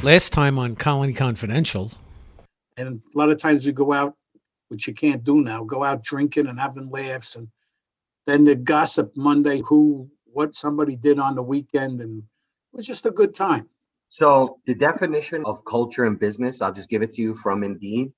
Last time on Colony Confidential. And a lot of times we go out, which you can't do now, go out drinking and having laughs. And then the gossip Monday, what somebody did on the weekend. And it was just a good time. So the definition of culture in business, I'll just give it to you from Indeed.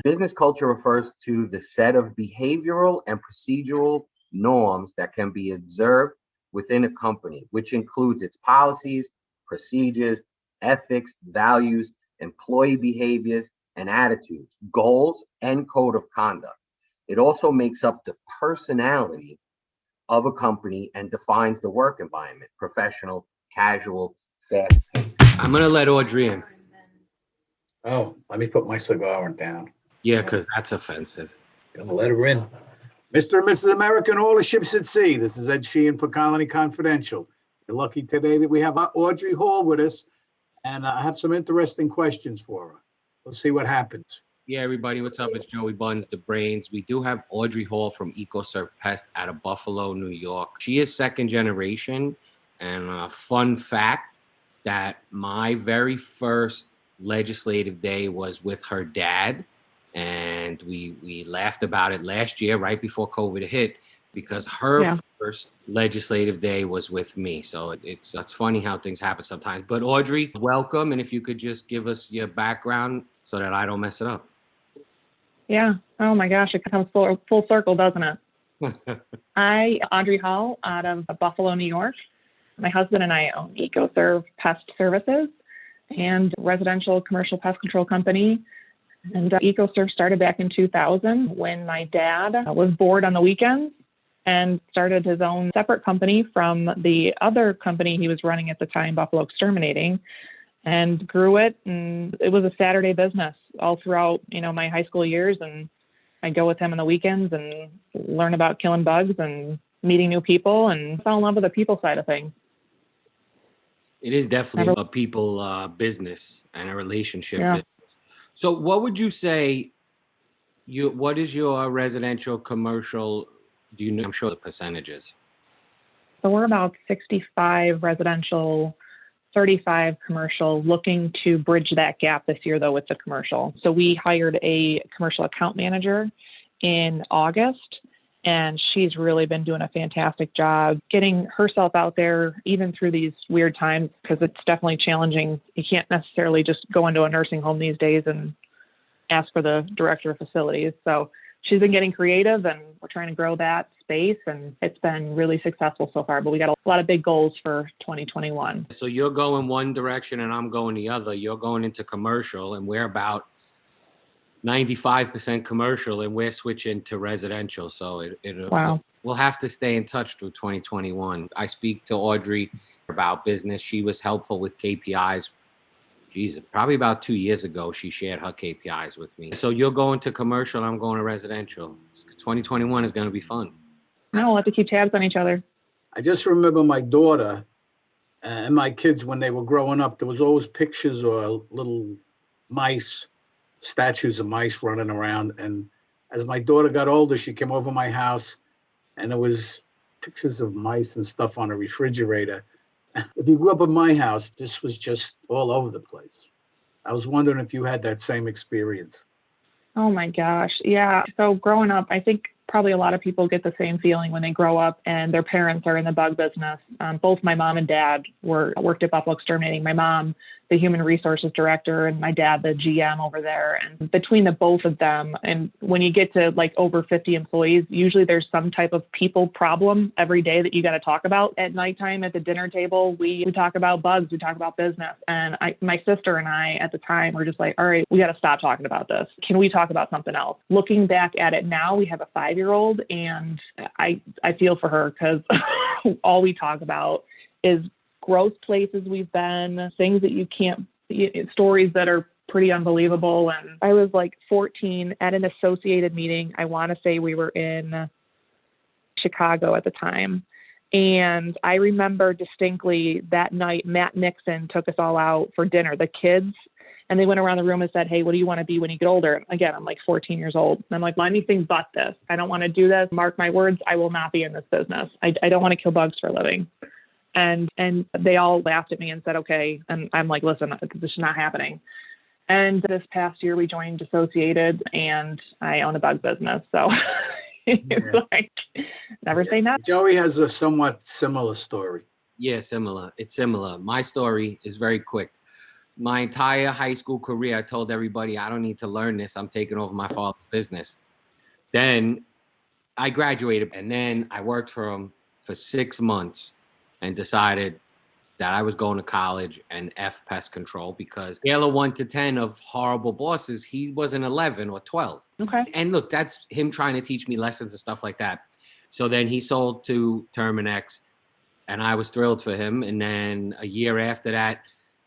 Business culture refers to the set of behavioral and procedural norms that can be observed within a company, which includes its policies, procedures, ethics, values, employee behaviors, and attitudes, goals, and code of conduct. It also makes up the personality of a company and defines the work environment: professional, casual, fast-paced. I'm going to let Audrey in. Oh, let me put my cigar down. Yeah, because that's offensive. Gonna let her in. Mr. and Mrs. America and all the ships at sea. This is Ed Sheehan for Colony Confidential. You're lucky today that we have Audrey Hall with us, and I have some interesting questions for her. Let's see what happens. Yeah, everybody, what's up? It's Joey Buns, the brains. We do have Audrey Hall from EcoServe Pest out of Buffalo, New York. She is second generation, and a fun fact that my very first legislative day was with her dad, and we laughed about it last year right before COVID hit, because her first legislative day was with me. So it's funny how things happen sometimes. But Audrey, welcome, and if you could just give us your background so that I don't mess it up. Yeah. Oh my gosh, it comes full circle, doesn't it? Audrey Hall out of Buffalo, New York. My husband and I own EcoServe Pest Services and residential commercial pest control company. And EcoServe started back in 2000 when my dad was bored on the weekends and started his own separate company from the other company he was running at the time, Buffalo Exterminating, and grew it. And it was a Saturday business all throughout, my high school years. And I'd go with him on the weekends and learn about killing bugs and meeting new people, and fell in love with the people side of things. It is definitely a people business and a relationship business. So what would you say, what is your residential, commercial, do you know, I'm sure the percentages? So we're about 65 residential, 35 commercial, looking to bridge that gap this year, though, with the commercial. So we hired a commercial account manager in August, and she's really been doing a fantastic job getting herself out there, even through these weird times, because it's definitely challenging. You can't necessarily just go into a nursing home these days and ask for the director of facilities. So she's been getting creative, and we're trying to grow that space, and it's been really successful so far. But we got a lot of big goals for 2021. So you're going one direction and I'm going the other. You're going into commercial, and we're about 95% commercial, and we're switching to residential. So we'll have to stay in touch through 2021. I speak to Audrey about business. She was helpful with KPIs. Probably about 2 years ago, she shared her KPIs with me. So you're going to commercial, I'm going to residential. 2021 is going to be fun. No, we'll have to keep tabs on each other. I just remember my daughter and my kids, when they were growing up, there was always pictures or little mice, statues of mice running around. And as my daughter got older, she came over my house, and there was pictures of mice and stuff on a refrigerator. If you grew up in my house, this was just all over the place. I was wondering if you had that same experience. Oh my gosh. Yeah. So growing up, I think probably a lot of people get the same feeling when they grow up and their parents are in the bug business. Both my mom and dad worked at Buffalo Exterminating. My mom, the human resources director, and my dad, the GM over there. And between the both of them, and when you get to like over 50 employees, usually there's some type of people problem every day that you got to talk about. At nighttime at the dinner table, we talk about bugs, we talk about business. And my sister and I at the time were just like, all right, we got to stop talking about this. Can we talk about something else? Looking back at it now, we have a 5-year-old, and I feel for her, because all we talk about is gross places we've been, things that you can't, stories that are pretty unbelievable. And I was like 14 at an associated meeting. I want to say we were in Chicago at the time. And I remember distinctly that night, Matt Nixon took us all out for dinner, the kids, and they went around the room and said, hey, what do you want to be when you get older? Again, I'm like 14 years old. And I'm like, well, anything but this. I don't want to do this. Mark my words, I will not be in this business. I don't want to kill bugs for a living. And they all laughed at me and said, okay. And I'm like, listen, this is not happening. And this past year we joined Associated and I own a bug business. So it's like, never say never. Joey has a somewhat similar story. Yeah, similar. It's similar. My story is very quick. My entire high school career, I told everybody, I don't need to learn this. I'm taking over my father's business. Then I graduated, and then I worked for him for 6 months and decided that I was going to college and F pest control, because scale of 1 to 10 of horrible bosses, he was an 11 or 12. Okay. And look, that's him trying to teach me lessons and stuff like that. So then he sold to Terminex, and I was thrilled for him. And then a year after that,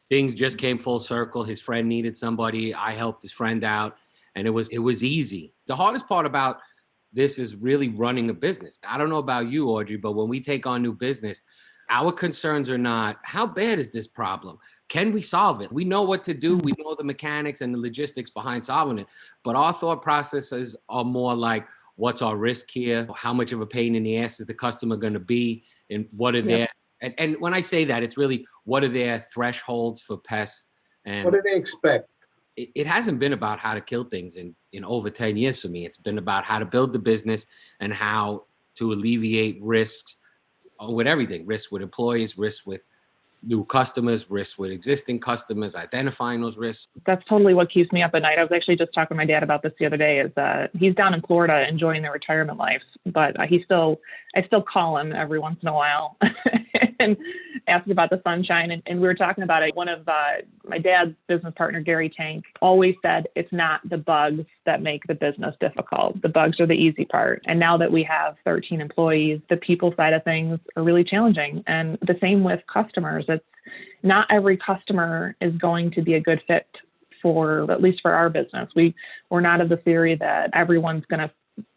things just came full circle. His friend needed somebody. I helped his friend out, and it was easy. The hardest part about this is really running a business. I don't know about you, Audrey, but when we take on new business, our concerns are not, how bad is this problem? Can we solve it? We know what to do. We know the mechanics and the logistics behind solving it. But our thought processes are more like, what's our risk here? How much of a pain in the ass is the customer going to be? And what are their, and when I say that, it's really, what are their thresholds for pests? And What do they expect? it hasn't been about how to kill things in over 10 years for me. It's been about how to build the business and how to alleviate risks with everything. Risks with employees, risks with new customers, risks with existing customers, identifying those risks. That's totally what keeps me up at night. I was actually just talking to my dad about this the other day. Is he's down in Florida enjoying their retirement life, but I still call him every once in a while and ask about the sunshine. And we were talking about it. One of my dad's business partner, Gary Tank, always said it's not the bugs that make the business difficult. The bugs are the easy part. And now that we have 13 employees, the people side of things are really challenging. And the same with customers. It's not every customer is going to be a good fit for, at least for our business. We're not of the theory that everyone's going to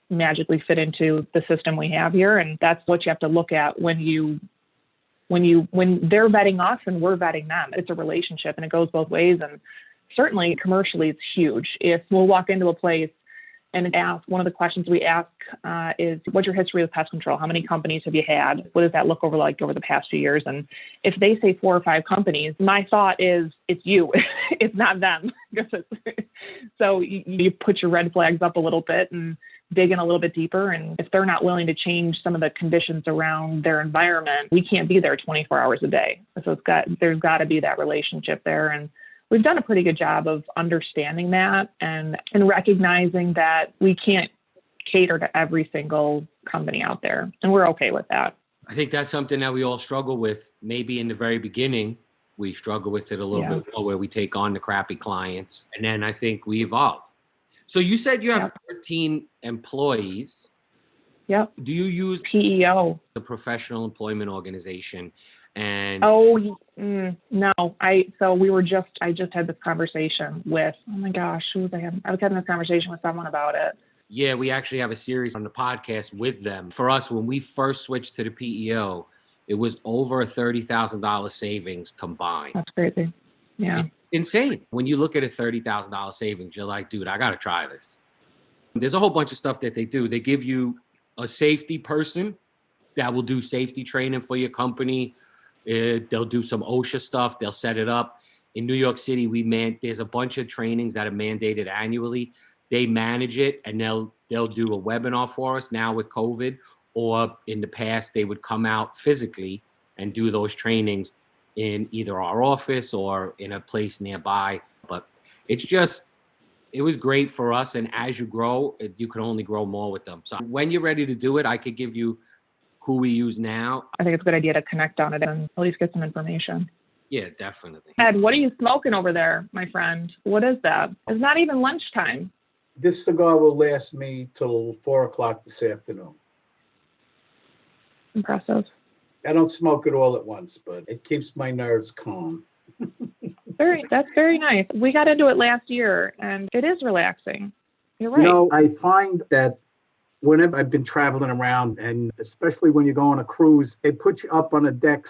magically fit into the system we have here. And that's what you have to look at when they're vetting us and we're vetting them. It's a relationship and it goes both ways. And certainly commercially, it's huge. If we'll walk into a place and ask, one of the questions we ask is, what's your history with pest control? How many companies have you had? What does that look like over the past few years? And if they say 4 or 5 companies, my thought is, it's you, it's not them. So you put your red flags up a little bit and dig in a little bit deeper. And if they're not willing to change some of the conditions around their environment, we can't be there 24 hours a day. So there's got to be that relationship there. And we've done a pretty good job of understanding that and recognizing that we can't cater to every single company out there. And we're okay with that. I think that's something that we all struggle with. Maybe in the very beginning, we struggle with it a little bit more, where we take on the crappy clients. And then I think we evolve. So you said you have 13 employees. Yep. Do you use PEO, the professional employment organization? And no, I just had this conversation with, oh my gosh, who was I having? I was having this conversation with someone about it. Yeah, we actually have a series on the podcast with them. For us, when we first switched to the PEO, it was over a $30,000 savings combined. That's crazy. Yeah. It's insane. When you look at a $30,000 savings, you're like, dude, I got to try this. There's a whole bunch of stuff that they do. They give you a safety person that will do safety training for your company. They'll do some OSHA stuff. They'll set it up. In New York City, there's a bunch of trainings that are mandated annually. They manage it, and they'll do a webinar for us now with COVID, or in the past, they would come out physically and do those trainings in either our office or in a place nearby. But it was great for us. And as you grow, you can only grow more with them. So when you're ready to do it, I could give you who we use now. I think it's a good idea to connect on it and at least get some information. Yeah, definitely. Ed, what are you smoking over there, my friend? What is that? It's not even lunchtime. This cigar will last me till 4 o'clock this afternoon. Impressive. I don't smoke it all at once, but it keeps my nerves calm. That's very nice. We got into it last year, and it is relaxing. You're right. No, I find that whenever I've been traveling around, and especially when you go on a cruise, they put you up on a deck,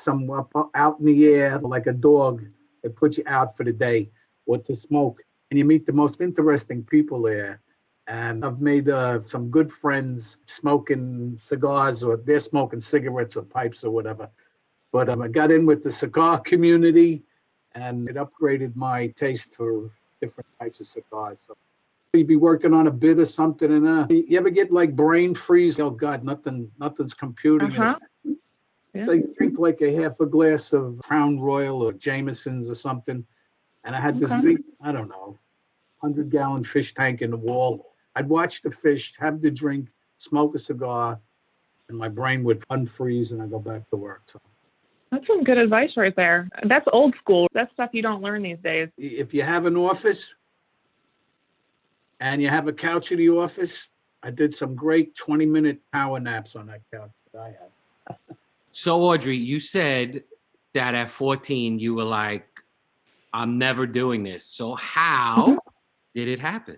out in the air like a dog. They put you out for the day or to smoke, and you meet the most interesting people there. And I've made some good friends smoking cigars, or they're smoking cigarettes or pipes or whatever. But I got in with the cigar community, and it upgraded my taste for different types of cigars. So you'd be working on a bit or something, and you ever get like brain freeze? Oh God, nothing's computing. Uh-huh. Yeah. So I drink like a half a glass of Crown Royal or Jameson's or something, and I had this Okay. big, I don't know, 100-gallon fish tank in the wall. I'd watch the fish, have the drink, smoke a cigar, and my brain would unfreeze, and I'd go back to work. So That's some good advice right there. That's old school. That's stuff you don't learn these days. if you have an office and you have a couch in the office, I did some great 20-minute power naps on that couch that I had. So Audrey, you said that at 14 you were like, I'm never doing this. So how did it happen?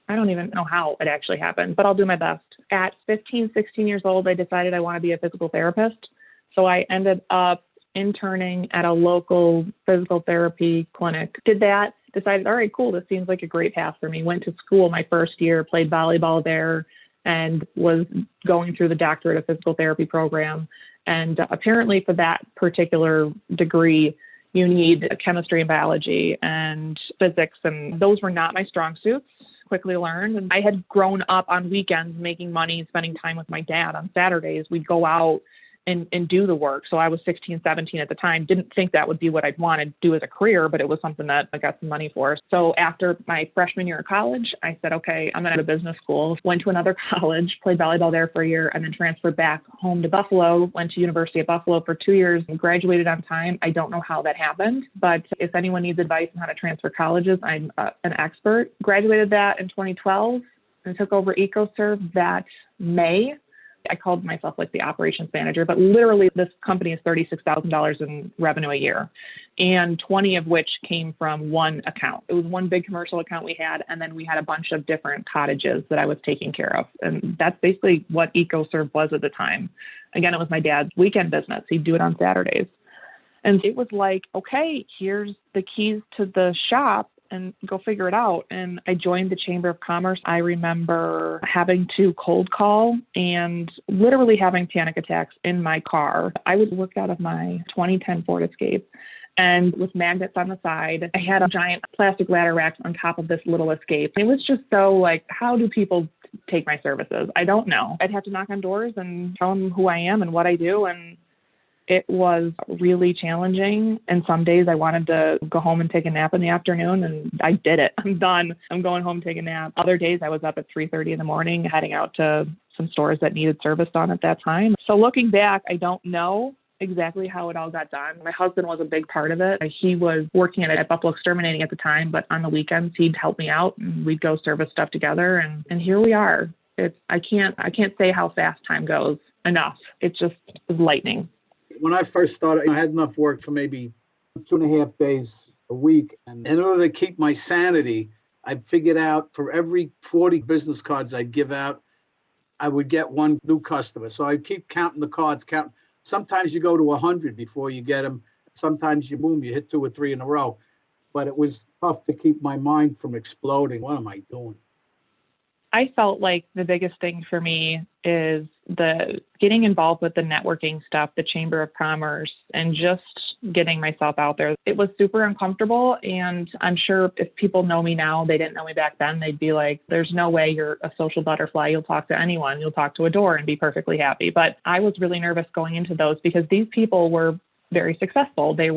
I don't even know how it actually happened, but I'll do my best. At 15, 16 years old, I decided I want to be a physical therapist. So I ended up interning at a local physical therapy clinic. Did that, decided, all right, cool, this seems like a great path for me. Went to school my first year, played volleyball there, and was going through the doctorate of physical therapy program. And apparently for that particular degree, you need chemistry and biology and physics, and those were not my strong suits. Quickly learned. And I had grown up on weekends making money, spending time with my dad. On Saturdays, we'd go out and do the work. So I was 16, 17 at the time. Didn't think that would be what I'd want to do as a career, but it was something that I got some money for. So after my freshman year of college, I said, okay, I'm going to go to business school. Went to another college, played volleyball there for a year, and then transferred back home to Buffalo, went to University of Buffalo for 2 years and graduated on time. I don't know how that happened, but if anyone needs advice on how to transfer colleges, I'm an expert. Graduated that in 2012 and took over EcoServe that May. I called myself like the operations manager, but literally this company is $36,000 in revenue a year, and 20 of which came from one account. It was one big commercial account we had, and then we had a bunch of different cottages that I was taking care of. And that's basically what EcoServe was at the time. Again, it was my dad's weekend business. He'd do it on Saturdays. And it was like, okay, here's the keys to the shop and go figure it out. And I joined the Chamber of Commerce. I remember having to cold call and literally having panic attacks in my car. I was worked out of my 2010 Ford Escape, and with magnets on the side, I had a giant plastic ladder rack on top of this little Escape. It was just so like, how do people take my services? I don't know. I'd have to knock on doors and tell them who I am and what I do. And it was really challenging. And some days I wanted to go home and take a nap in the afternoon, and I did it. I'm done. I'm going home, taking a nap. Other days I was up at 3:30 in the morning, heading out to some stores that needed service done at that time. So looking back, I don't know exactly how it all got done. My husband was a big part of it. He was working at Buffalo Exterminating at the time, but on the weekends he'd help me out and we'd go service stuff together. And here we are. I can't say how fast time goes enough. It just is lightning. When I first started, I had enough work for maybe 2.5 days a week. And in order to keep my sanity, I figured out for every 40 business cards I'd give out, I would get one new customer. So I keep counting the cards, Sometimes you go to 100 before you get them. Sometimes you hit 2 or 3 in a row. But it was tough to keep my mind from exploding. What am I doing? I felt like the biggest thing for me is the getting involved with the networking stuff, the Chamber of Commerce, and just getting myself out there. It was super uncomfortable. And I'm sure if people know me now, they didn't know me back then, they'd be like, there's no way you're a social butterfly. You'll talk to anyone. You'll talk to a door and be perfectly happy. But I was really nervous going into those because these people were very successful. They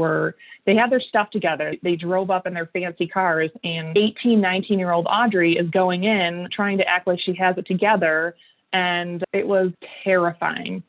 had their stuff together. They drove up in their fancy cars, and 18, 19-year-old Audrey is going in trying to act like she has it together. And it was terrifying,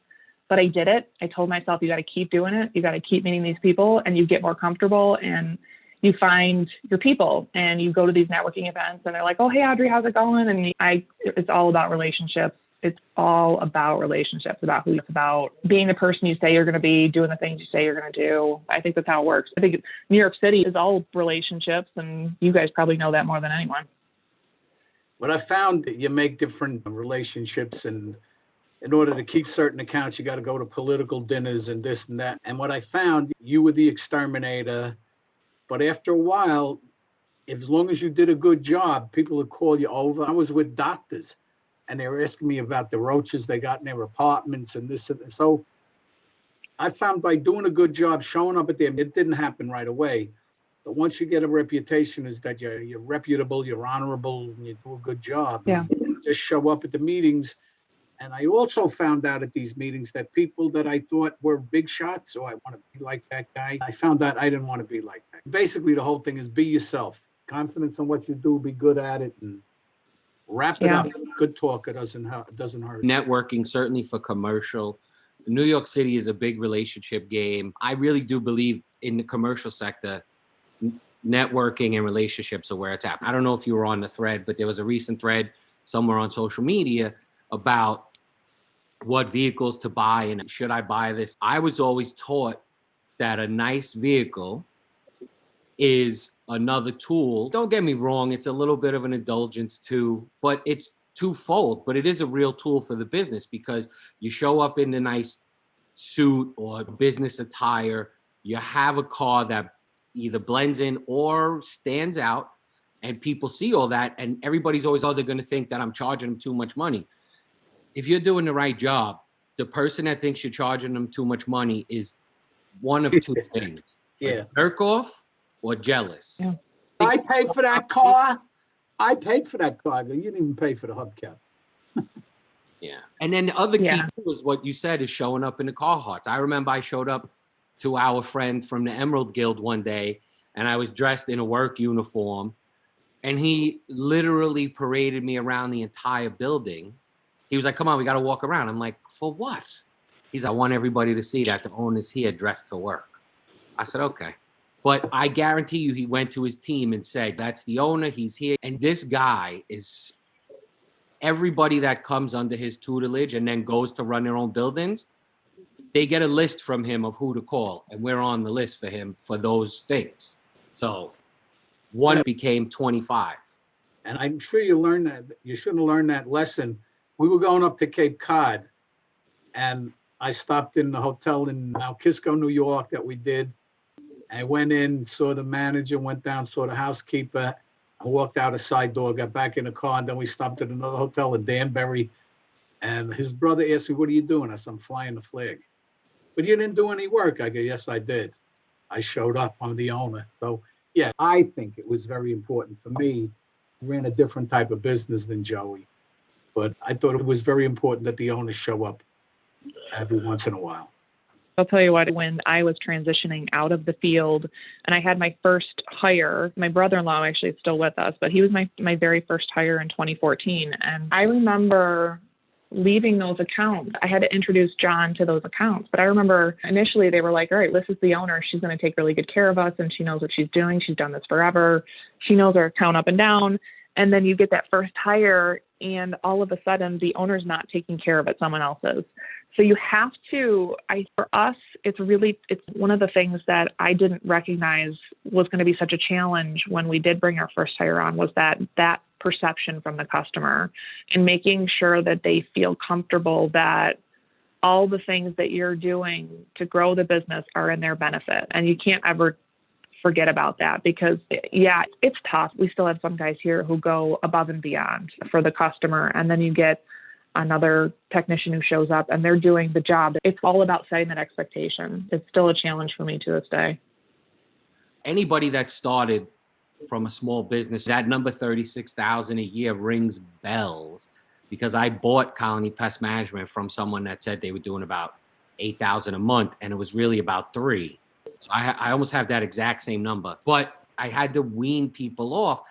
but I did it. I told myself, you got to keep doing it. You got to keep meeting these people, and you get more comfortable and you find your people, and you go to these networking events and they're like, oh, hey, Audrey, how's it going? And it's all about relationships. It's all about relationships, about being the person you say you're going to be, doing the things you say you're going to do. I think that's how it works. I think New York City is all relationships, and you guys probably know that more than anyone. What I found, that you make different relationships, and in order to keep certain accounts, you got to go to political dinners and this and that. And what I found, you were the exterminator, but after a while, as long as you did a good job, people would call you over. I was with doctors, and they were asking me about the roaches they got in their apartments and this and that. So I found by doing a good job showing up at them, it didn't happen right away. But once you get a reputation is that you're reputable, you're honorable, and you do a good job. Yeah. Just show up at the meetings. And I also found out at these meetings that people that I thought were big shots, so I want to be like that guy, I found out I didn't want to be like that. Basically, the whole thing is be yourself. Confidence in what you do, be good at it, and wrap it up. Good talk, it doesn't hurt. Networking, certainly for commercial. New York City is a big relationship game. I really do believe in the commercial sector, networking and relationships are where it's at. I don't know if you were on the thread, but there was a recent thread somewhere on social media about what vehicles to buy and should I buy this. I was always taught that a nice vehicle is another tool. Don't get me wrong, it's a little bit of an indulgence too, but it's twofold. But it is a real tool for the business because you show up in a nice suit or business attire, you have a car that either blends in or stands out, and people see all that, and everybody's always, they're going to think that I'm charging them too much money. If you're doing the right job, the person that thinks you're charging them too much money is one of two things. Yeah. Jerk off or jealous. Yeah. I paid for that car. I paid for that car. You didn't even pay for the hubcap. Yeah. And then the other key was what you said is showing up in the Carhartts. I remember I showed up to our friend from the Emerald Guild one day, and I was dressed in a work uniform, and he literally paraded me around the entire building. He was like, come on, we got to walk around. I'm like, for what? He's like, I want everybody to see that the owner's here dressed to work. I said, okay. But I guarantee you he went to his team and said, that's the owner, he's here. And this guy is, everybody that comes under his tutelage and then goes to run their own buildings, they get a list from him of who to call. And we're on the list for him for those things. So one became 25. And I'm sure you learned that. You shouldn't have learned that lesson. We were going up to Cape Cod, and I stopped in the hotel in Kisco, New York that we did. I went in, saw the manager, went down, saw the housekeeper. I walked out a side door, got back in the car, and then we stopped at another hotel in Danbury. And his brother asked me, what are you doing? I said, I'm flying the flag. But you didn't do any work. I go, yes, I did. I showed up. I'm the owner. So, yeah, I think it was very important for me. I ran a different type of business than Joey. But I thought it was very important that the owners show up every once in a while. I'll tell you what, when I was transitioning out of the field and I had my first hire, my brother-in-law actually is still with us, but he was my very first hire in 2014. And I remember leaving those accounts. I had to introduce John to those accounts. But I remember initially they were like, all right, this is the owner. She's going to take really good care of us and she knows what she's doing. She's done this forever. She knows our account up and down. And then you get that first hire and all of a sudden the owner's not taking care of it, someone else is. So you have to, for us, it's one of the things that I didn't recognize was going to be such a challenge when we did bring our first hire on was that perception from the customer and making sure that they feel comfortable that all the things that you're doing to grow the business are in their benefit. And you can't ever forget about that because, yeah, it's tough. We still have some guys here who go above and beyond for the customer. And then you get another technician who shows up and they're doing the job. It's all about setting that expectation. It's still a challenge for me to this day. Anybody that started from a small business, that number 36,000 a year rings bells because I bought Colony Pest Management from someone that said they were doing about 8,000 a month and it was really about 3. So I almost have that exact same number, but I had to wean people off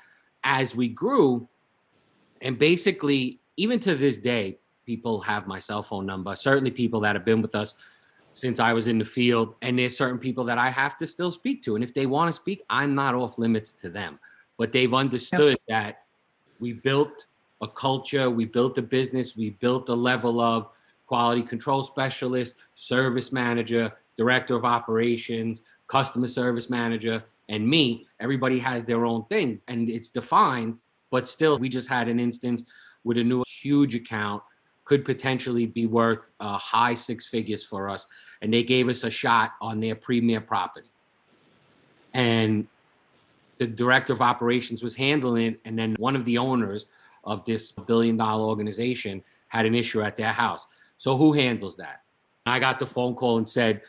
as we grew. And basically, even to this day, people have my cell phone number, certainly people that have been with us since I was in the field. And there's certain people that I have to still speak to. And if they want to speak, I'm not off limits to them. But they've understood that we built a culture, we built a business, we built a level of quality control specialist, service manager, director of operations, customer service manager, and me. Everybody has their own thing and it's defined, but still we just had an instance with a new huge account, could potentially be worth high 6 figures for us. And they gave us a shot on their premier property. And the director of operations was handling it. And then one of the owners of this $1 billion organization had an issue at their house. So who handles that? I got the phone call and said,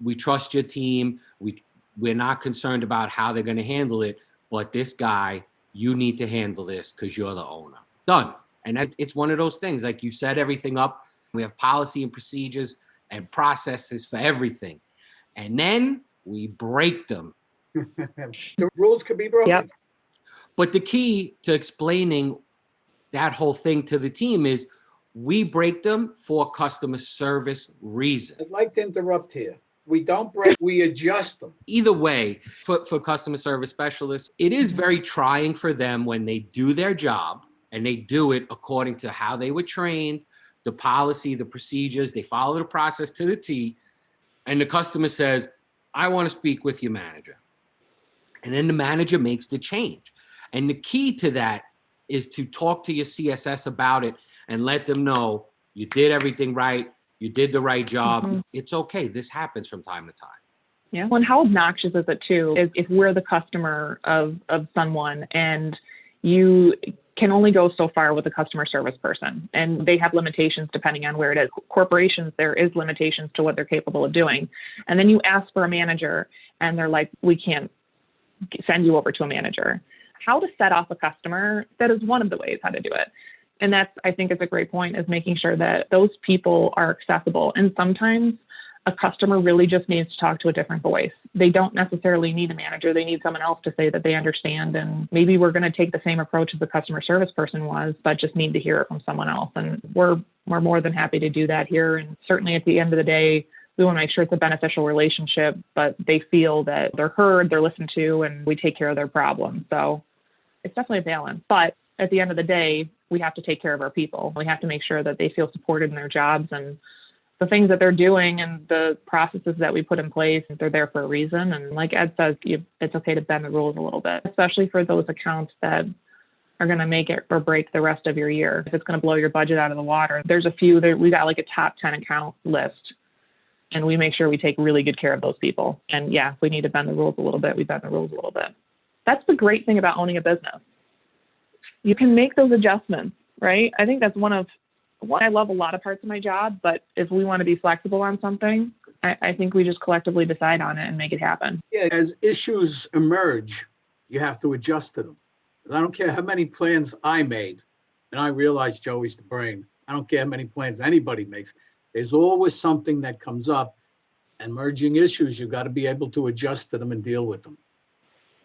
we trust your team. We're not concerned about how they're going to handle it, but this guy, you need to handle this because you're the owner. Done. And it's one of those things, like you set everything up. We have policy and procedures and processes for everything. And then we break them. The rules could be broken. Yep. But the key to explaining that whole thing to the team is we break them for customer service reasons. I'd like to interrupt here. We don't break, we adjust them. Either way, for customer service specialists, it is very trying for them when they do their job and they do it according to how they were trained, the policy, the procedures, they follow the process to the T, and the customer says, I want to speak with your manager. And then the manager makes the change. And the key to that is to talk to your CSS about it and let them know you did everything right. You did the right job. It's okay. This happens from time to time. Yeah. Well, and how obnoxious is it too, is if we're the customer of someone and you can only go so far with a customer service person and they have limitations depending on where it is. Corporations, there is limitations to what they're capable of doing. And then you ask for a manager and they're like, we can't send you over to a manager. How to set off a customer, that is one of the ways how to do it. And that's, I think, is a great point, is making sure that those people are accessible. And sometimes a customer really just needs to talk to a different voice. They don't necessarily need a manager. They need someone else to say that they understand. And maybe we're going to take the same approach as the customer service person was, but just need to hear it from someone else. And we're more than happy to do that here. And certainly at the end of the day, we want to make sure it's a beneficial relationship, but they feel that they're heard, they're listened to, and we take care of their problems. So it's definitely a balance. But at the end of the day, we have to take care of our people. We have to make sure that they feel supported in their jobs and the things that they're doing and the processes that we put in place, they're there for a reason. And like Ed says, it's okay to bend the rules a little bit, especially for those accounts that are going to make it or break the rest of your year. If it's going to blow your budget out of the water, there's a few that we got like a top 10 account list. And we make sure we take really good care of those people. And yeah, if we need to bend the rules a little bit, we bend the rules a little bit. That's the great thing about owning a business. You can make those adjustments, right? I think that's one, I love a lot of parts of my job, but if we want to be flexible on something, I think we just collectively decide on it and make it happen. Yeah, as issues emerge, you have to adjust to them. I don't care how many plans I made, and I realize Joey's the brain. I don't care how many plans anybody makes. There's always something that comes up, and emerging issues, you've got to be able to adjust to them and deal with them.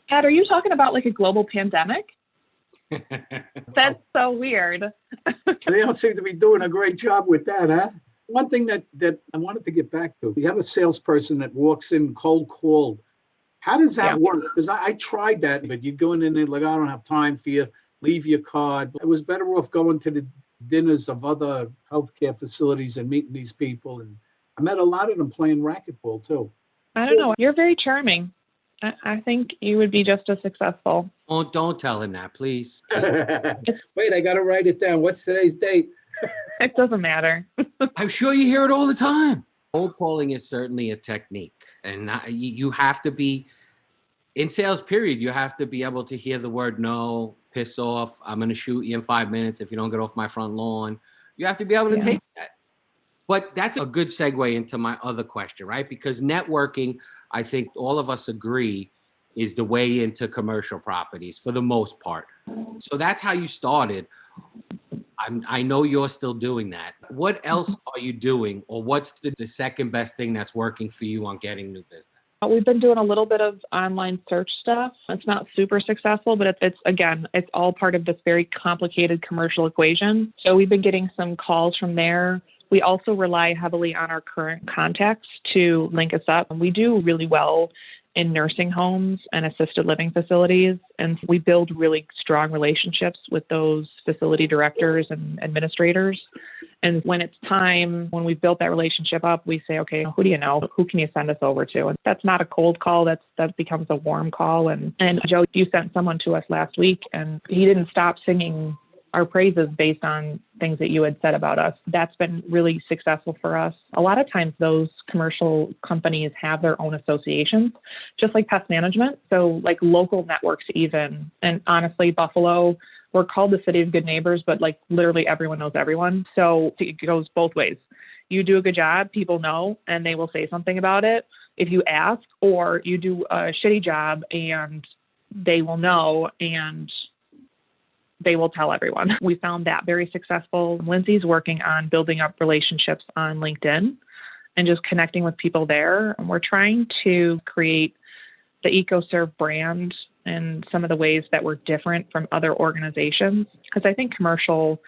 Ed, are you talking about like a global pandemic? That's so weird. They don't seem to be doing a great job with that, huh? One thing that I wanted to get back to, you have a salesperson that walks in cold called. How does that work? Because I tried that, but you go in there like, I don't have time for you, leave your card. I was better off going to the dinners of other healthcare facilities and meeting these people. And I met a lot of them playing racquetball too. I don't know. You're very charming. I think you would be just as successful. Oh, don't tell him that, please. Wait, I got to write it down. What's today's date? It doesn't matter. I'm sure you hear it all the time. Cold calling is certainly a technique. And you have to be, in sales period, you have to be able to hear the word no, piss off, I'm going to shoot you in 5 minutes if you don't get off my front lawn. You have to be able to take that. But that's a good segue into my other question, right? Because networking, I think all of us agree, is the way into commercial properties for the most part. So that's how you started. I know you're still doing that. What else are you doing, or what's the second best thing that's working for you on getting new business? We've been doing a little bit of online search stuff. It's not super successful, but it's all part of this very complicated commercial equation. So we've been getting some calls from there. We also rely heavily on our current contacts to link us up. And we do really well in nursing homes and assisted living facilities. And we build really strong relationships with those facility directors and administrators. And when it's time, when we've built that relationship up, we say, okay, who do you know? Who can you send us over to? And that's not a cold call. That becomes a warm call. And Joe, you sent someone to us last week, and he didn't stop singing our praises based on things that you had said about us. That's been really successful for us. A lot of times those commercial companies have their own associations, just like pest management. So like local networks even. And honestly, Buffalo, we're called the city of good neighbors, but like literally everyone knows everyone. So it goes both ways. You do a good job, people know, and they will say something about it. if you ask, or you do a shitty job and they will know and they will tell everyone. We found that very successful. Lindsay's working on building up relationships on LinkedIn and just connecting with people there. And we're trying to create the EcoServe brand and some of the ways that we're different from other organizations. Because I think commercial,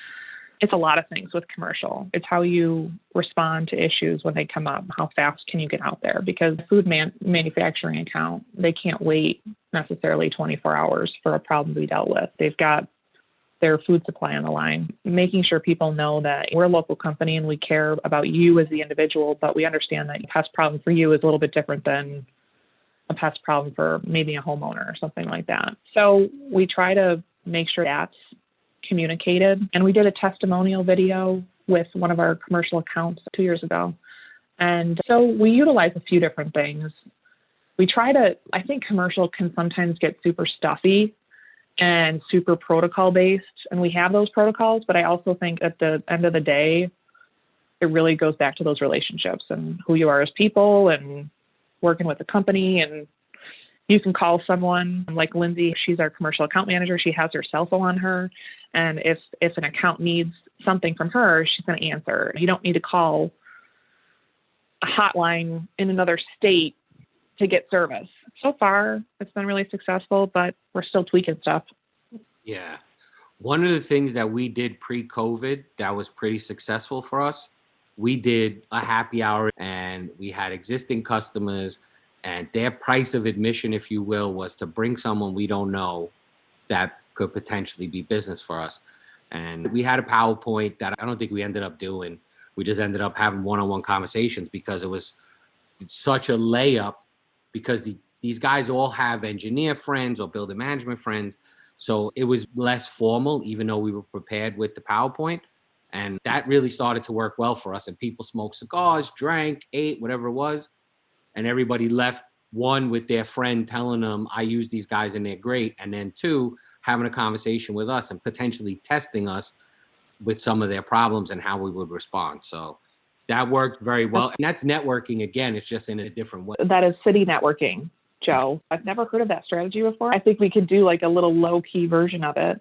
it's a lot of things with commercial. It's how you respond to issues when they come up. How fast can you get out there? Because food manufacturing account, they can't wait necessarily 24 hours for a problem to be dealt with. They've got their food supply on the line, making sure people know that we're a local company and we care about you as the individual, but we understand that a pest problem for you is a little bit different than a pest problem for maybe a homeowner or something like that. So we try to make sure that's communicated. And we did a testimonial video with one of our commercial accounts 2 years ago. And so we utilize a few different things. I think commercial can sometimes get super stuffy and super protocol based. And we have those protocols, but I also think at the end of the day, it really goes back to those relationships and who you are as people and working with the company. And you can call someone like Lindsay, she's our commercial account manager. She has her cell phone on her. And if an account needs something from her, she's going to answer. You don't need to call a hotline in another state to get service. So far, it's been really successful, but we're still tweaking stuff. Yeah. One of the things that we did pre-COVID that was pretty successful for us, we did a happy hour and we had existing customers, and their price of admission, if you will, was to bring someone we don't know that could potentially be business for us. And we had a PowerPoint that I don't think we ended up doing. We just ended up having one-on-one conversations because it was such a layup, because these guys all have engineer friends or building management friends. So it was less formal, even though we were prepared with the PowerPoint. And that really started to work well for us. And people smoked cigars, drank, ate, whatever it was. And everybody left, one, with their friend telling them, I use these guys and they're great. And then two, having a conversation with us and potentially testing us with some of their problems and how we would respond. So that worked very well. And that's networking again. It's just in a different way. That is city networking, Joe. I've never heard of that strategy before. I think we could do like a little low-key version of it.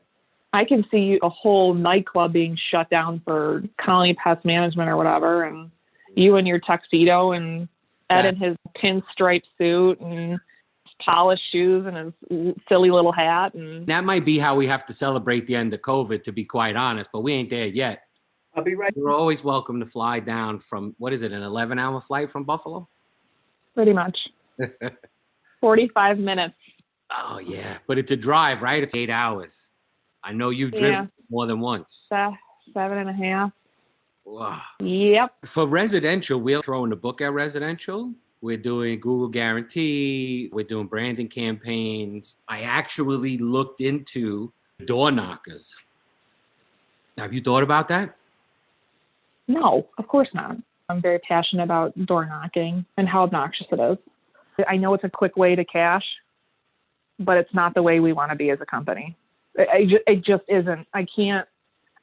I can see a whole nightclub being shut down for colony pest management or whatever, and you in your tuxedo and Ed in his pinstripe suit and polished shoes and his silly little hat. And that might be how we have to celebrate the end of COVID, to be quite honest, but we ain't there yet. I'll be right. You're always welcome to fly down from, what is it, an 11-hour flight from Buffalo? Pretty much. 45 minutes. Oh, yeah. But it's a drive, right? It's 8 hours. I know you've driven more than once. 7.5. Wow. Yep. For residential, we're throwing the book at residential. We're doing Google Guarantee. We're doing branding campaigns. I actually looked into door knockers. Have you thought about that? No, of course not. I'm very passionate about door knocking and how obnoxious it is. I know it's a quick way to cash, but it's not the way we want to be as a company. It just isn't.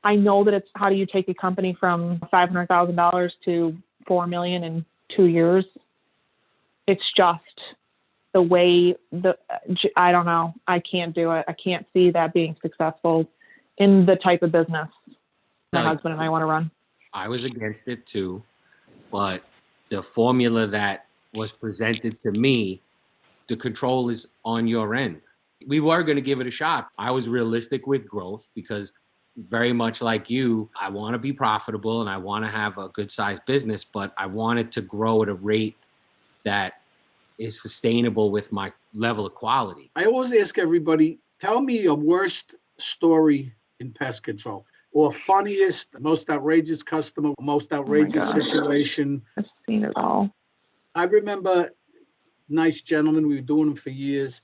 I know that it's how do you take a company from $500,000 to $4 million in 2 years? It's just the way I don't know. I can't do it. I can't see that being successful in the type of business my husband and I want to run. I was against it too, but the formula that was presented to me, the control is on your end. We were going to give it a shot. I was realistic with growth because very much like you, I want to be profitable and I want to have a good sized business, but I wanted to grow at a rate that is sustainable with my level of quality. I always ask everybody, tell me your worst story in pest control, or funniest, most outrageous customer, most outrageous situation. I've seen it all. I remember nice gentleman, we were doing them for years.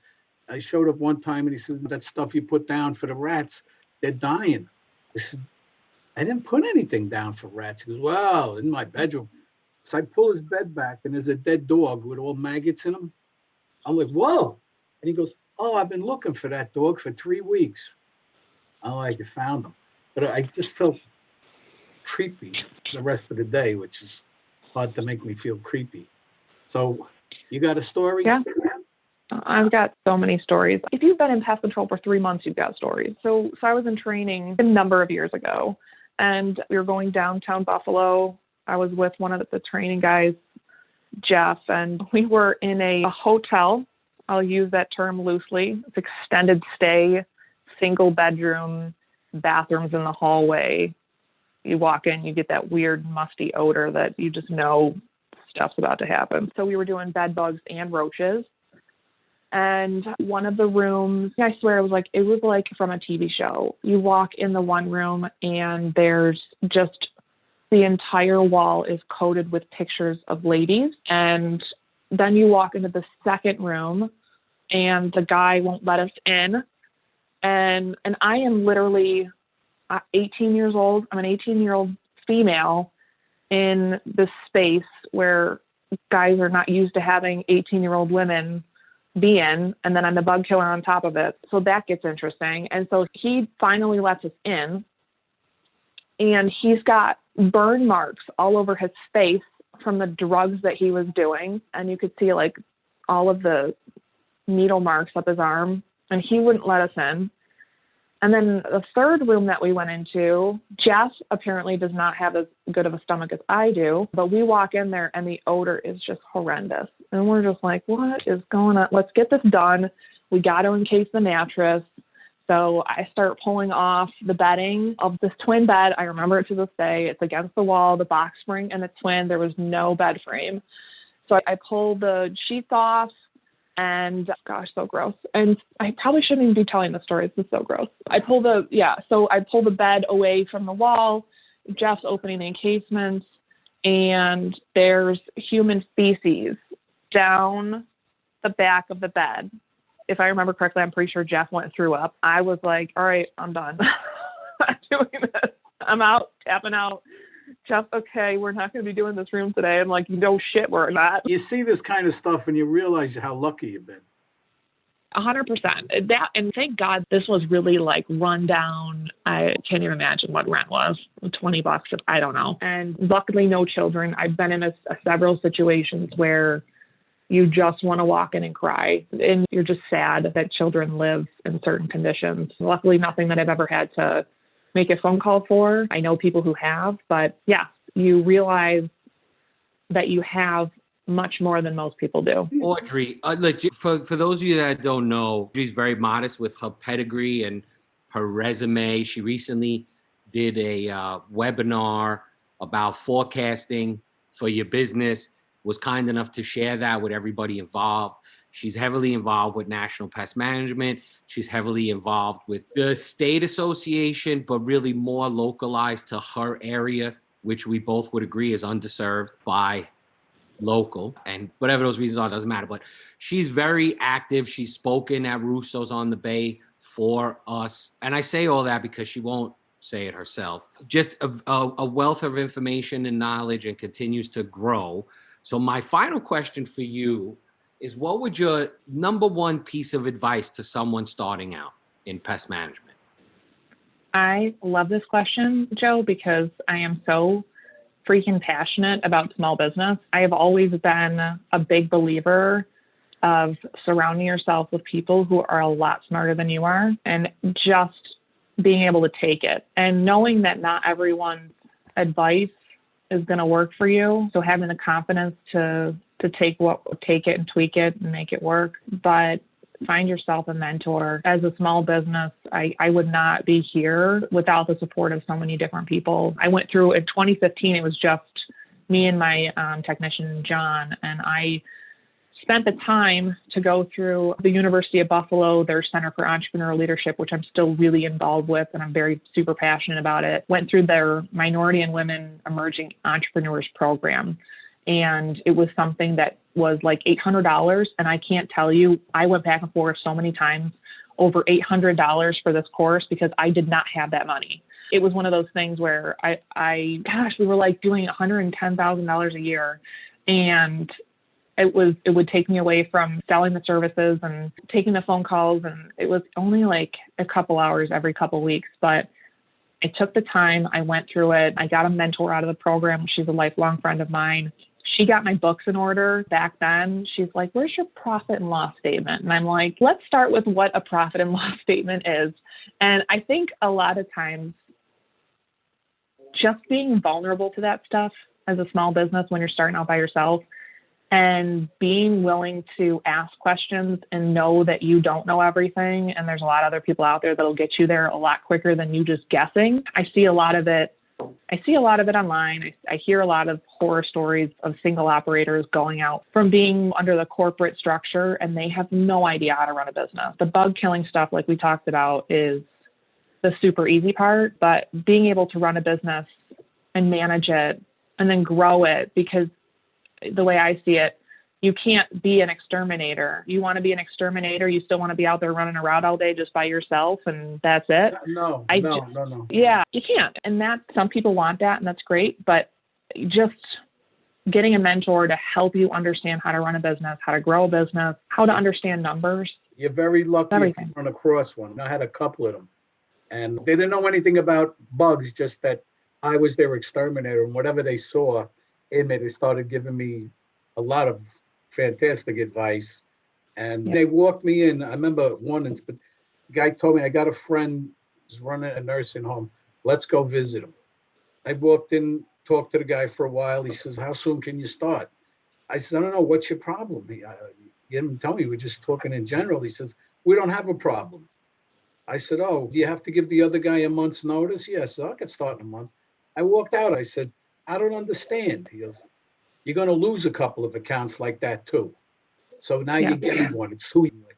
I showed up one time and he says, that stuff you put down for the rats, they're dying. I said, I didn't put anything down for rats. He goes, well, in my bedroom. So I pull his bed back and there's a dead dog with all maggots in him. I'm like, whoa. And he goes, oh, I've been looking for that dog for 3 weeks. I'm like, you found him. But I just felt creepy the rest of the day, which is hard to make me feel creepy. So You got a story? Yeah. I've got so many stories. If you've been in pest control for 3 months, you've got stories. So I was in training a number of years ago, and we were going downtown Buffalo. I was with one of the training guys, Jeff, and we were in a hotel. I'll use that term loosely. It's extended stay, single bedroom, bathrooms in the hallway. You walk in, you get that weird musty odor that you just know stuff's about to happen. So we were doing bed bugs and roaches. And one of the rooms, I swear it was like from a TV show. You walk in the one room and there's just the entire wall is coated with pictures of ladies. And then you walk into the second room and the guy won't let us in. And I am literally 18 years old. I'm an 18-year-old female in this space where guys are not used to having 18-year-old women be in, and then I'm the bug killer on top of it. So that gets interesting. And so he finally lets us in, and he's got burn marks all over his face from the drugs that he was doing. And you could see like all of the needle marks up his arm, and he wouldn't let us in. And then the third room that we went into, Jeff apparently does not have as good of a stomach as I do, but we walk in there and the odor is just horrendous. And we're just like, what is going on? Let's get this done. We got to encase the mattress. So I start pulling off the bedding of this twin bed. I remember it to this day. It's against the wall, the box spring and the twin. There was no bed frame. So I pulled the sheets off. And gosh, so gross. And I probably shouldn't even be telling the story. This is so gross. I pull the bed away from the wall. Jeff's opening the encasements, and there's human feces down the back of the bed. If I remember correctly, I'm pretty sure Jeff went through up. I was like, all right, I'm done. I'm doing this. I'm out, tapping out. Jeff, okay, we're not going to be doing this room today. I'm like, no shit, we're not. You see this kind of stuff and you realize how lucky you've been. 100%. That, and thank God this was really like run down. I can't even imagine what rent was. $20, I don't know. And luckily no children. I've been in several situations where you just want to walk in and cry, and you're just sad that children live in certain conditions. Luckily nothing that I've ever had to make a phone call for. I know people who have, but yeah, you realize that you have much more than most people do. Audrey, legit, for those of you that don't know, she's very modest with her pedigree and her resume. She recently did a webinar about forecasting for your business, was kind enough to share that with everybody involved. She's heavily involved with National Pest Management. She's heavily involved with the state association, but really more localized to her area, which we both would agree is underserved by local. And whatever those reasons are, doesn't matter. But she's very active. She's spoken at Russo's on the Bay for us. And I say all that because she won't say it herself. Just a wealth of information and knowledge, and continues to grow. So my final question for you is, what would your number one piece of advice to someone starting out in pest management? I love this question, Joe, because I am so freaking passionate about small business. I have always been a big believer of surrounding yourself with people who are a lot smarter than you are, and just being able to take it and knowing that not everyone's advice is going to work for you. So having the confidence to take it and tweak it and make it work, but find yourself a mentor. As a small business, I would not be here without the support of so many different people. I went through, in 2015, it was just me and my technician, John, and I spent the time to go through the University of Buffalo, their Center for Entrepreneurial Leadership, which I'm still really involved with, and I'm very super passionate about it. Went through their Minority and Women Emerging Entrepreneurs program. And it was something that was like $800. And I can't tell you, I went back and forth so many times over $800 for this course because I did not have that money. It was one of those things where we were like doing $110,000 a year. And it would take me away from selling the services and taking the phone calls. And it was only like a couple hours every couple weeks, but I took the time. I went through it. I got a mentor out of the program. She's a lifelong friend of mine. she got my books in order back then. She's like, where's your profit and loss statement? And I'm like, let's start with what a profit and loss statement is. And I think a lot of times just being vulnerable to that stuff as a small business when you're starting out by yourself and being willing to ask questions and know that you don't know everything. And there's a lot of other people out there that'll get you there a lot quicker than you just guessing. I see a lot of it online. I hear a lot of horror stories of single operators going out from being under the corporate structure and they have no idea how to run a business. The bug killing stuff, like we talked about, is the super easy part, but being able to run a business and manage it and then grow it, because the way I see it, you can't be an exterminator. You want to be an exterminator, you still want to be out there running a route all day just by yourself and that's it. No. Yeah, you can't. And that, some people want that and that's great, but just getting a mentor to help you understand how to run a business, how to grow a business, how to understand numbers. You're very lucky if Everything. you run across one. I had a couple of them and they didn't know anything about bugs, just that I was their exterminator, and whatever they saw in me, they started giving me a lot of fantastic advice. And they walked me in. I remember one, the guy told me, I got a friend who's running a nursing home. Let's go visit him. I walked in, talked to the guy for a while. He says, how soon can you start? I said, I don't know. What's your problem? He didn't tell me. We're just talking in general. He says, we don't have a problem. I said, oh, do you have to give the other guy a month's notice? Yes, I could start in a month. I walked out. I said, I don't understand. He goes, you're going to lose a couple of accounts like that too. So now you gained one. It's who you like.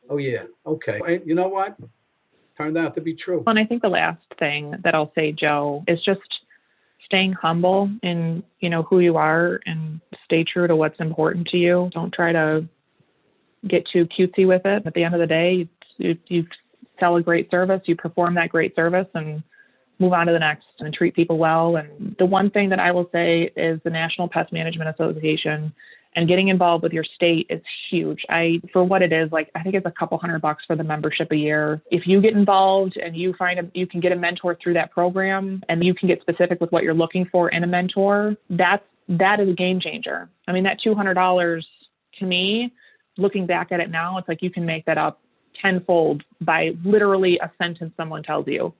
Oh yeah, okay. And you know what? Turned out to be true. And I think the last thing that I'll say, Joe, is just staying humble in, who you are and stay true to what's important to you. Don't try to get too cutesy with it. At the end of the day, you sell a great service, you perform that great service and move on to the next and treat people well. And the one thing that I will say is the National Pest Management Association and getting involved with your state is huge. For what it is, I think it's a couple $100 for the membership a year. If you get involved and you you can get a mentor through that program and you can get specific with what you're looking for in a mentor, that is a game changer. I mean, that $200 to me, looking back at it now, it's like you can make that up tenfold by literally a sentence someone tells you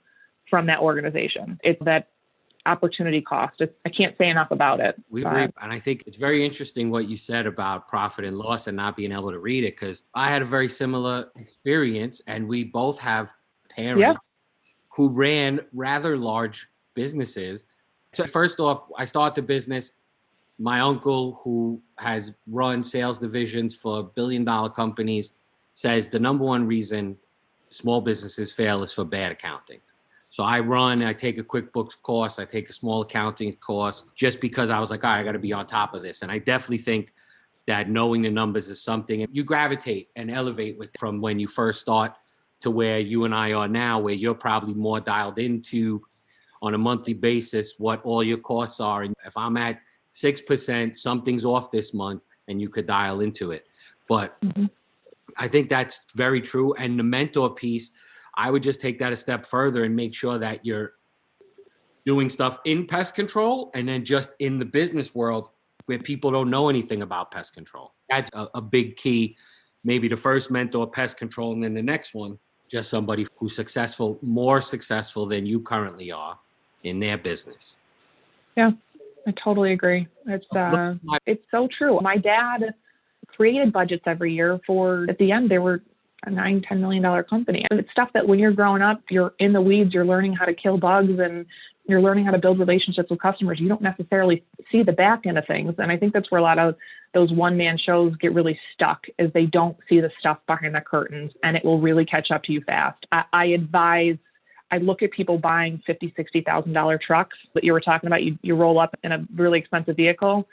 from that organization. It's that opportunity cost. I can't say enough about it. We agree. And I think it's very interesting what you said about profit and loss and not being able to read it, because I had a very similar experience and we both have parents who ran rather large businesses. So first off, I started the business. My uncle, who has run sales divisions for billion-dollar companies, says the number one reason small businesses fail is for bad accounting. So I take a QuickBooks course, I take a small accounting course, just because I was like, all right, I got to be on top of this. And I definitely think that knowing the numbers is something you gravitate and elevate with from when you first start to where you and I are now, where you're probably more dialed into on a monthly basis what all your costs are. And if I'm at 6%, something's off this month, and you could dial into it. But I think that's very true. And the mentor piece, I would just take that a step further and make sure that you're doing stuff in pest control and then just in the business world where people don't know anything about pest control. That's a big key. Maybe the first mentor, pest control, and then the next one, just somebody who's successful, more successful than you currently are in their business. Yeah, I totally agree. It's so true. My dad created budgets every year at the end, they were a $9-10 million company. And it's stuff that when you're growing up, you're in the weeds, you're learning how to kill bugs and you're learning how to build relationships with customers. You don't necessarily see the back end of things. And I think that's where a lot of those one-man shows get really stuck, is they don't see the stuff behind the curtains, and it will really catch up to you fast. I look at people buying $50,000, $60,000 trucks that you were talking about. You roll up in a really expensive vehicle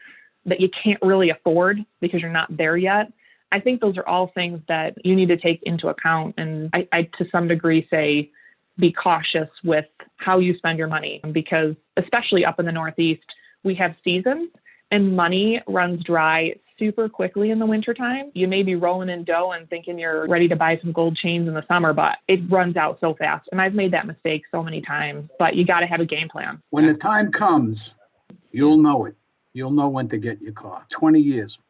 that you can't really afford because you're not there yet. I think those are all things that you need to take into account. And I to some degree say, be cautious with how you spend your money, because especially up in the Northeast, we have seasons and money runs dry super quickly in the wintertime. You may be rolling in dough and thinking you're ready to buy some gold chains in the summer, but it runs out so fast. And I've made that mistake so many times, but you got to have a game plan. When the time comes, you'll know it. you'll know when to get your car. 20 years.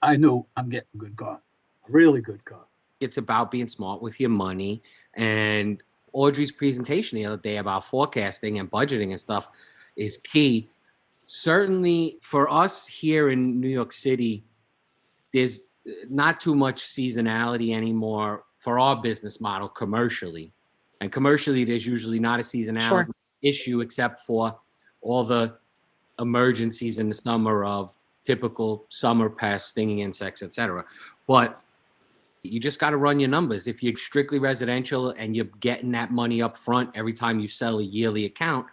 I knew I'm getting a good car, a really good car. It's about being smart with your money. And Audrey's presentation the other day about forecasting and budgeting and stuff is key. Certainly for us here in New York City, there's not too much seasonality anymore for our business model commercially. And commercially, there's usually not a seasonality issue except for all the emergencies in the summer of typical summer pests, stinging insects, etc. But you just got to run your numbers. If you're strictly residential and you're getting that money up front every time you sell a yearly account,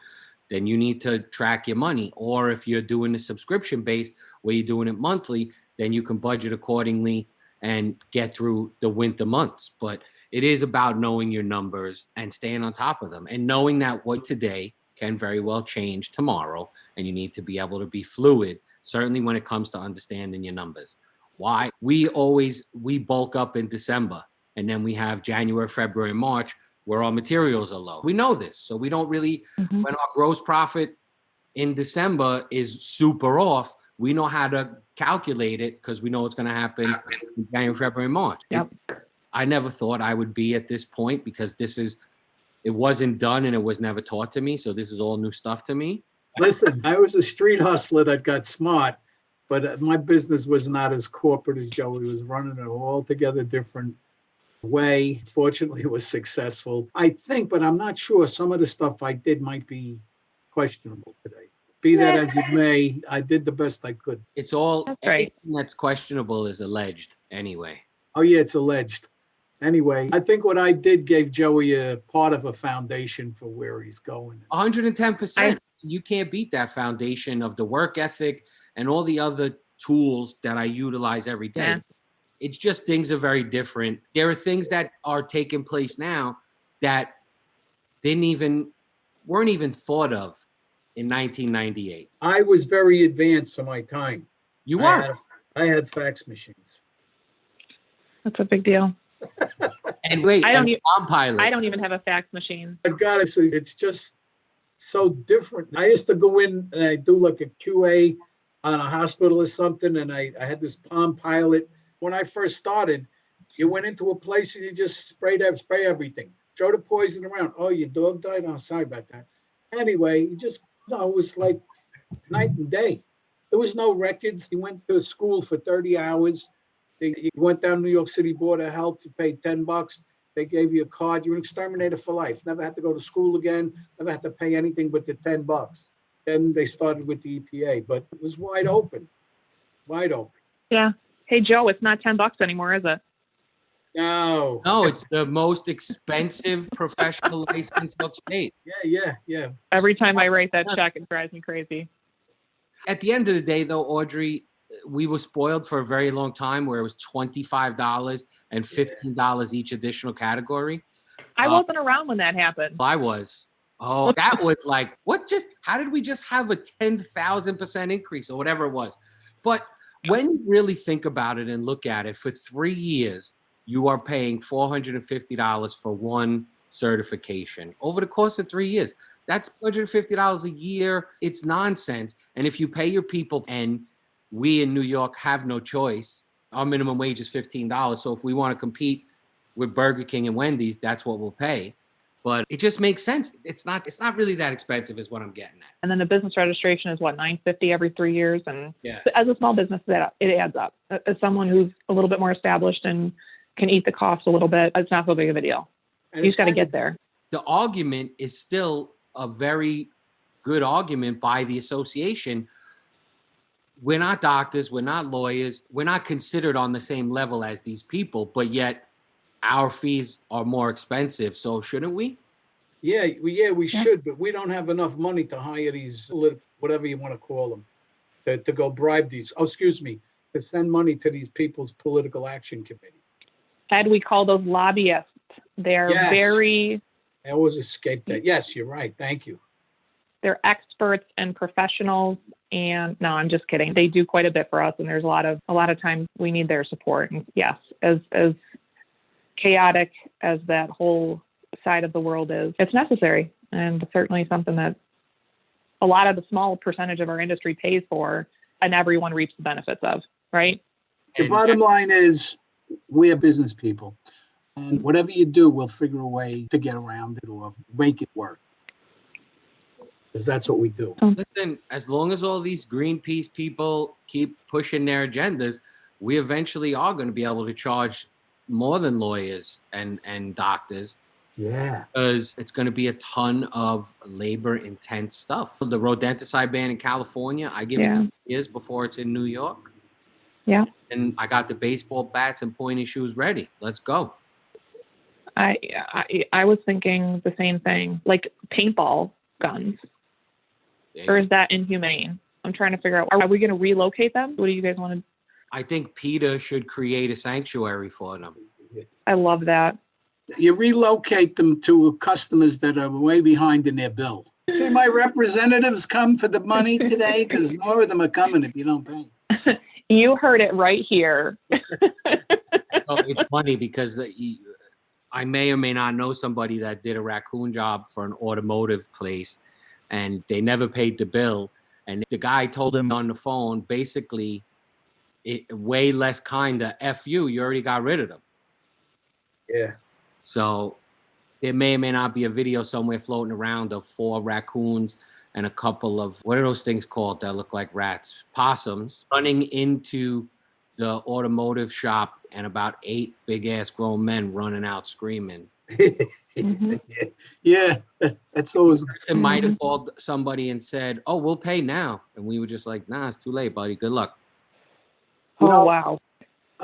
then you need to track your money. Or if you're doing the subscription based where you're doing it monthly, then you can budget accordingly and get through the winter months. But it is about knowing your numbers and staying on top of them and knowing that what today can very well change tomorrow. And you need to be able to be fluid, certainly when it comes to understanding your numbers. Why? We bulk up in December, and then we have January, February, March, where our materials are low. We know this. So we don't really, when our gross profit in December is super off, we know how to calculate it because we know what's going to happen in January, February, March. Yep. I never thought I would be at this point because it wasn't done and it was never taught to me. So this is all new stuff to me. Listen, I was a street hustler that got smart, but my business was not as corporate as Joey was running it altogether different way. Fortunately, it was successful. I think, but I'm not sure, some of the stuff I did might be questionable today. Be that as it may, I did the best I could. It's all, That's right. Everything that's questionable is alleged anyway. Oh, yeah, it's alleged. Anyway, I think what I did gave Joey a part of a foundation for where he's going. 110%. You can't beat that foundation of the work ethic and all the other tools that I utilize every day. Yeah. It's just things are very different. There are things that are taking place now that weren't even thought of in 1998. I was very advanced for my time. You were. I had fax machines. That's a big deal. And wait, I don't Palm Pilot. I don't even have a fax machine. I've got to say, it's just so different. I used to go in and I do like a QA on a hospital or something, and I had this Palm Pilot. When I first started, you went into a place and you just spray everything. Throw the poison around. Oh, your dog died? Oh, sorry about that. Anyway, it was like night and day. There was no records. You went to school for 30 hours. You went down to New York City Board of Health, you paid $10. They gave you a card. You're an exterminator for life. Never had to go to school again. Never had to pay anything but the $10. Then they started with the EPA, but it was wide open. Wide open. Yeah. Hey, Joe, it's not $10 anymore, is it? No. No, it's the most expensive professional license upstate. Yeah. Every time I write that check, it drives me crazy. At the end of the day, though, Audrey, we were spoiled for a very long time where it was $25 and $15 each additional category. I wasn't around when that happened. I was. Oh, that was like, how did we just have a 10,000% increase or whatever it was? But when you really think about it and look at it, for 3 years, you are paying $450 for one certification over the course of 3 years. That's $150 a year. It's nonsense. And if you pay your people, and we in New York have no choice, our minimum wage is $15. So if we want to compete with Burger King and Wendy's, that's what we'll pay. But it just makes sense. It's not really that expensive is what I'm getting at. And then the business registration is what, $950 every 3 years? And Yeah. as a small business, it adds up. As someone who's a little bit more established and can eat the cost a little bit, it's not so big of a deal. You just got to get there. The argument is still a very good argument by the association. We're not doctors, we're not lawyers, we're not considered on the same level as these people, but yet our fees are more expensive. So shouldn't we? Yeah, we should, but we don't have enough money to hire these, whatever you want to call them, to go bribe these. Oh, excuse me, to send money to these people's political action committee. Ed, we call those lobbyists. They're very... I always escape that. Yes, you're right. Thank you. They're experts and professionals. And no, I'm just kidding. They do quite a bit for us, and there's a lot of times we need their support. And yes, as chaotic as that whole side of the world is, it's necessary, and certainly something that a lot of the small percentage of our industry pays for and everyone reaps the benefits of, right? The bottom line is we're business people. And whatever you do, we'll figure a way to get around it or make it work. Because that's what we do. Listen, as long as all these Greenpeace people keep pushing their agendas, we eventually are going to be able to charge more than lawyers and doctors. Yeah. Because it's going to be a ton of labor intense stuff. The rodenticide ban in California, I give it 2 years before it's in New York. Yeah. And I got the baseball bats and pointy shoes ready. Let's go. I was thinking the same thing, like paintball guns. Or is that inhumane? I'm trying to figure out, are we going to relocate them? What do you guys want to? I think PETA should create a sanctuary for them. I love that. You relocate them to customers that are way behind in their bill. See my representatives come for the money today? Because more of them are coming if you don't pay. You heard it right here. Oh, it's funny because I may or may not know somebody that did a raccoon job for an automotive place, and they never paid the bill. And the guy told him on the phone, basically, way less kind of F you already got rid of them. Yeah. So there may or may not be a video somewhere floating around of 4 raccoons and a couple of, what are those things called that look like rats? Possums running into the automotive shop and about 8 big ass grown men running out screaming. Mm-hmm. Yeah, that's always. It might have called somebody and said, "Oh, we'll pay now," and we were just like, "Nah, it's too late, buddy. Good luck." Wow.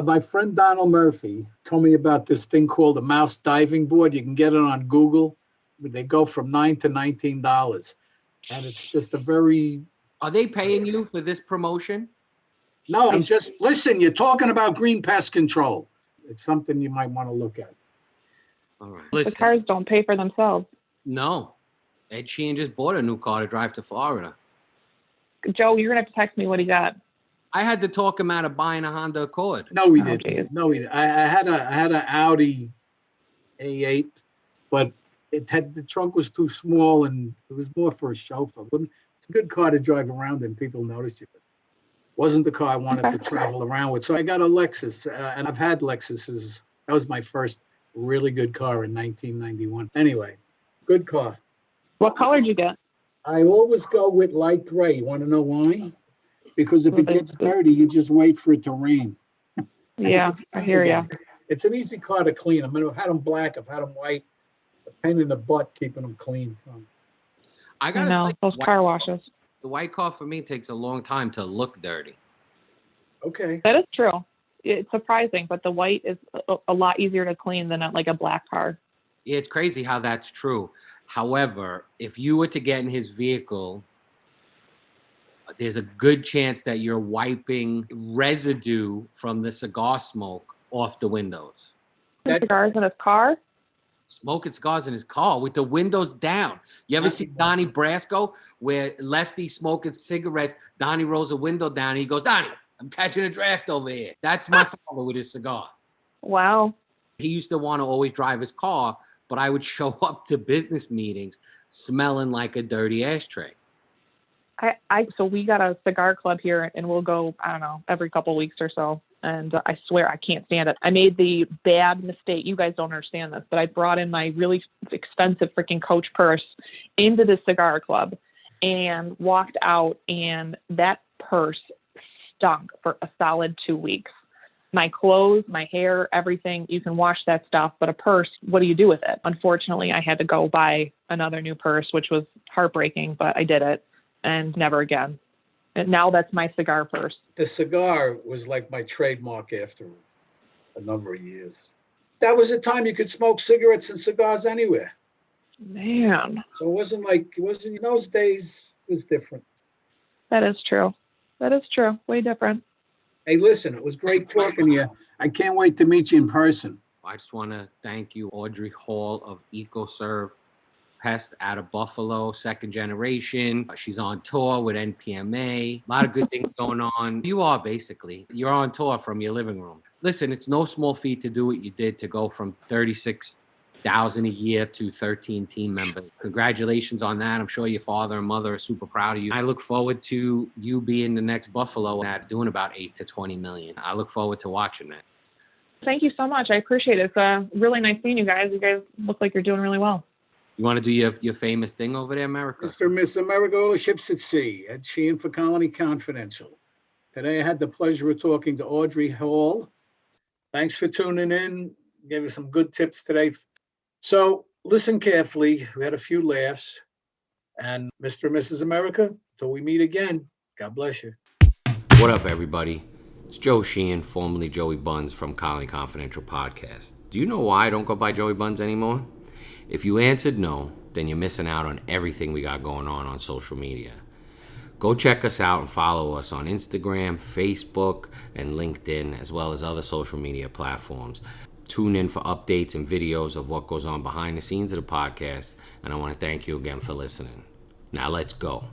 My friend Donald Murphy told me about this thing called a mouse diving board. You can get it on Google. They go from $9 to $19, and it's just a very. Are they paying you for this promotion? No, I'm just listen. You're talking about green pest control. It's something you might want to look at. All right. The Listen, cars don't pay for themselves. no. Ed Sheeran just bought a new car to drive to Florida. Joe, you're going to have to text me what he got. I had to talk him out of buying a Honda Accord. No, we Oh, didn't. geez. No, we didn't. I had an Audi A8, but the trunk was too small and it was more for a chauffeur. It's a good car to drive around and people notice you. It wasn't the car I wanted to travel around with. So I got a Lexus, and I've had Lexuses. That was my first really good car in 1991. Anyway, good car. What color did you get? I always go with light gray. You want to know why? Because if it gets dirty, you just wait for it to rain. Yeah, I hear you. It's an easy car to clean. I mean, I've had them black, I've had them white. A pain in the butt keeping them clean. I I gotta know, tell you, those car washes. the white car for me takes a long time to look dirty. Okay. That is true. It's surprising, but the white is a lot easier to clean than like a black car. Yeah, it's crazy how that's true. However, if you were to get in his vehicle, there's a good chance that you're wiping residue from the cigar smoke off the windows. Cigars in his car? Smoking cigars in his car with the windows down. You ever see Donnie Brasco where Lefty smoking cigarettes, Donnie rolls the window down and he goes, "Donnie, I'm catching a draft over here." That's my father with his cigar. Wow. He used to want to always drive his car, but I would show up to business meetings smelling like a dirty ashtray. So we got a cigar club here and we'll go, I don't know, every couple of weeks or so. And I swear I can't stand it. I made the bad mistake. You guys don't understand this, but I brought in my really expensive freaking Coach purse into the cigar club and walked out, and that purse stunk for a solid 2 weeks. My clothes, my hair, everything, you can wash that stuff, but a purse, what do you do with it? Unfortunately, I had to go buy another new purse, which was heartbreaking, but I did it, and never again. And now that's my cigar purse. The cigar was like my trademark after a number of years. That was a time you could smoke cigarettes and cigars anywhere. Man, So it wasn't in those days, it was different. that is true. That is true. Way different. Hey, listen, it was great talking to you. I can't wait to meet you in person. I just want to thank you, Audrey Hall of EcoServe Pest out of Buffalo, second generation. She's on tour with NPMA. A lot of good things going on. You are basically, you're on tour from your living room. Listen, it's no small feat to do what you did to go from 36 $1,000 a year to 13 team members. Congratulations on that. I'm sure your father and mother are super proud of you. I look forward to you being the next Buffalo at doing about 8 to 20 million. I look forward to watching that. Thank you so much. I appreciate it. It's really nice seeing you guys. You guys look like you're doing really well. You want to do your famous thing over there, America? Mr. and Miss America, all the ships at sea, Ed Sheehan for Colony Confidential. Today I had the pleasure of talking to Audrey Hall. Thanks for tuning in. Gave you some good tips today. So listen carefully. We had a few laughs. And Mr. and Mrs. America, till we meet again, God bless you. What up, everybody? It's Joe Sheehan, formerly Joey Buns from Colony Confidential Podcast. Do you know why I don't go by Joey Buns anymore? If you answered no, then you're missing out on everything we got going on social media. Go check us out and follow us on Instagram, Facebook, and LinkedIn, as well as other social media platforms. Tune in for updates and videos of what goes on behind the scenes of the podcast, and I want to thank you again for listening. Now let's go.